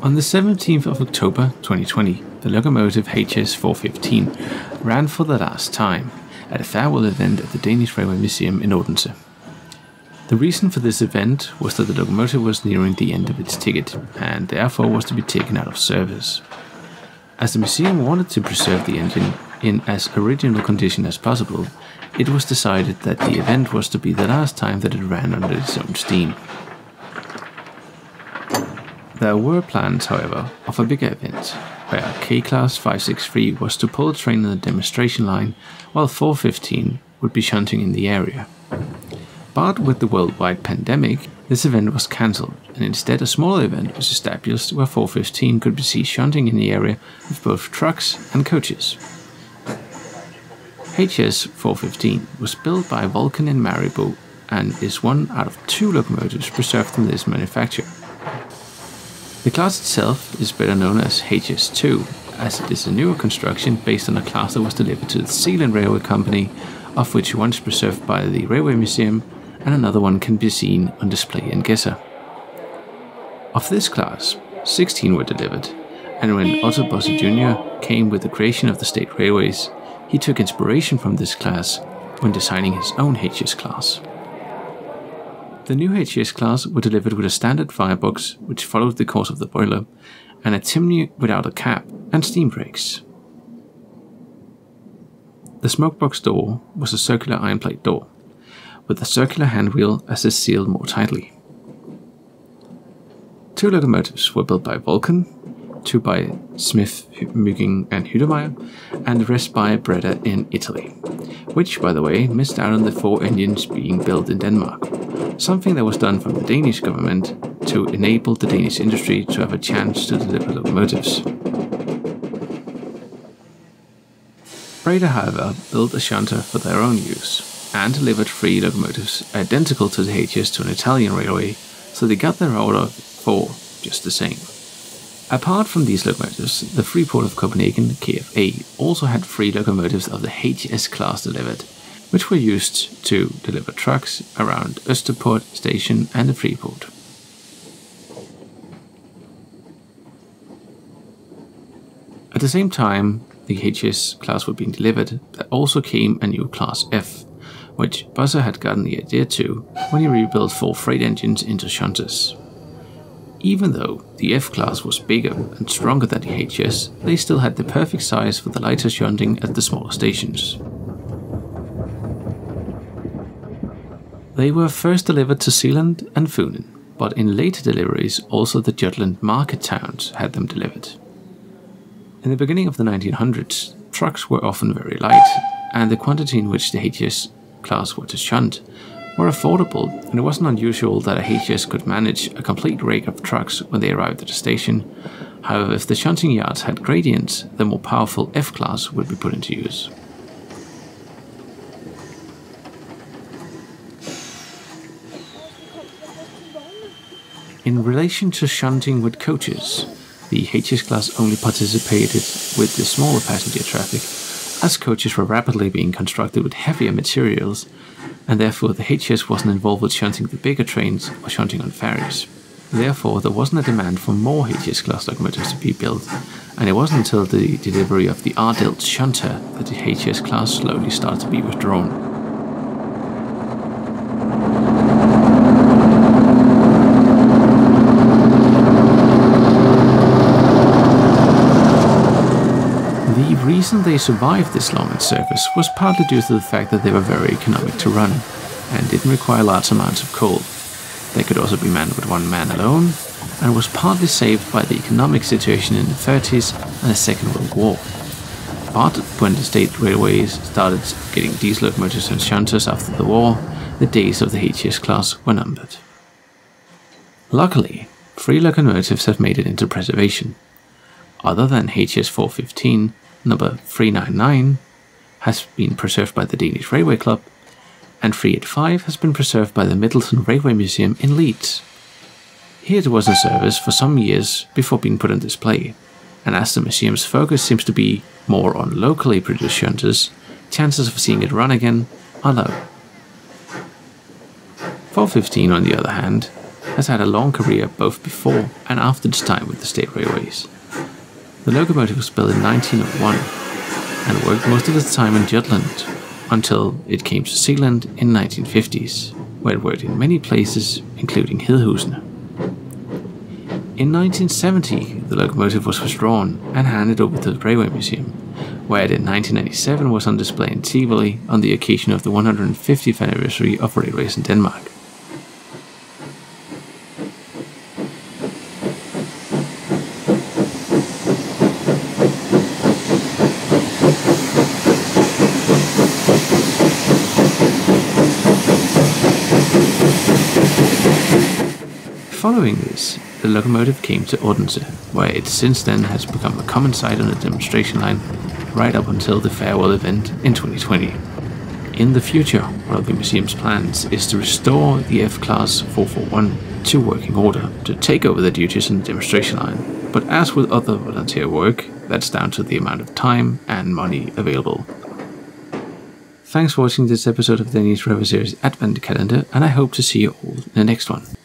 On the 17th of October 2020, the locomotive HS415 ran for the last time at a farewell event at the Danish Railway Museum in Odense. The reason for this event was that the locomotive was nearing the end of its ticket and therefore was to be taken out of service. As the museum wanted to preserve the engine in as original condition as possible, it was decided that the event was to be the last time that it ran under its own steam. There were plans, however, of a bigger event, where K-Class 563 was to pull a train on the demonstration line, while 415 would be shunting in the area. But with the worldwide pandemic, this event was cancelled, and instead a smaller event was established where 415 could be seen shunting in the area with both trucks and coaches. HS415 was built by Vulcan in Maribor and is one out of 2 locomotives preserved from this manufacture. The class itself is better known as HS2, as it is a newer construction based on a class that was delivered to the Zealand Railway Company, of which one is preserved by the Railway Museum and another one can be seen on display in Gedser. Of this class, 16 were delivered, and when Otto Bosse Jr. came with the creation of the state railways, he took inspiration from this class when designing his own HS class. The new HS class were delivered with a standard firebox which followed the course of the boiler, and a chimney without a cap and steam brakes. The smokebox door was a circular iron plate door, with a circular handwheel as it sealed more tightly. 2 locomotives were built by Vulcan, 2 by Smith, Mugging and Hudemeyer, and the rest by Breda in Italy, which, by the way, missed out on the 4 engines being built in Denmark, something that was done from the Danish government to enable the Danish industry to have a chance to deliver locomotives. Breda, however, built a shunter for their own use, and delivered 3 locomotives identical to the HS to an Italian railway, so they got their order for just the same. Apart from these locomotives, the Freeport of Copenhagen KFA also had 3 locomotives of the HS class delivered, which were used to deliver trucks around Østerport station and the Freeport. At the same time the HS class were being delivered, there also came a new Class F, which Bosse had gotten the idea to when he rebuilt 4 freight engines into shunters. Even though the F-class was bigger and stronger than the HS, they still had the perfect size for the lighter shunting at the smaller stations. They were first delivered to Zealand and Funen, but in later deliveries also the Jutland market towns had them delivered. In the beginning of the 1900s, trucks were often very light, and the quantity in which the HS class were to shunt were affordable, and it wasn't unusual that a HS could manage a complete rake of trucks when they arrived at a station. However, if the shunting yards had gradients, the more powerful F-class would be put into use. In relation to shunting with coaches, the HS class only participated with the smaller passenger traffic, as coaches were rapidly being constructed with heavier materials, and therefore the HS wasn't involved with shunting the bigger trains or shunting on ferries. Therefore, there wasn't a demand for more HS class locomotives to be built, and it wasn't until the delivery of the Ardelt shunter that the HS class slowly started to be withdrawn. The reason they survived this long in service was partly due to the fact that they were very economic to run and didn't require large amounts of coal. They could also be manned with 1 man alone, and was partly saved by the economic situation in the 30s and the Second World War. But when the state railways started getting diesel locomotives and shunters after the war, the days of the HS class were numbered. Luckily, 3 locomotives have made it into preservation. Other than HS415, number 399 has been preserved by the Danish Railway Club, and 385 has been preserved by the Middleton Railway Museum in Leeds. Here it was in service for some years before being put on display, and as the museum's focus seems to be more on locally produced shunters, chances of seeing it run again are low. 415, on the other hand, has had a long career both before and after its time with the State Railways. The locomotive was built in 1901 and worked most of the time in Jutland until it came to Zealand in 1950s, where it worked in many places, including Hedehusene. In 1970, the locomotive was withdrawn and handed over to the Railway Museum, where it in 1997 was on display in Tivoli on the occasion of the 150th anniversary of railways in Denmark. Following this, the locomotive came to Odense, where it since then has become a common sight on the demonstration line right up until the farewell event in 2020. In the future, one of the museum's plans is to restore the F-Class 441 to working order to take over the duties on the demonstration line, but as with other volunteer work, that's down to the amount of time and money available. Thanks for watching this episode of the Danish Railway Series Advent Calendar, and I hope to see you all in the next one.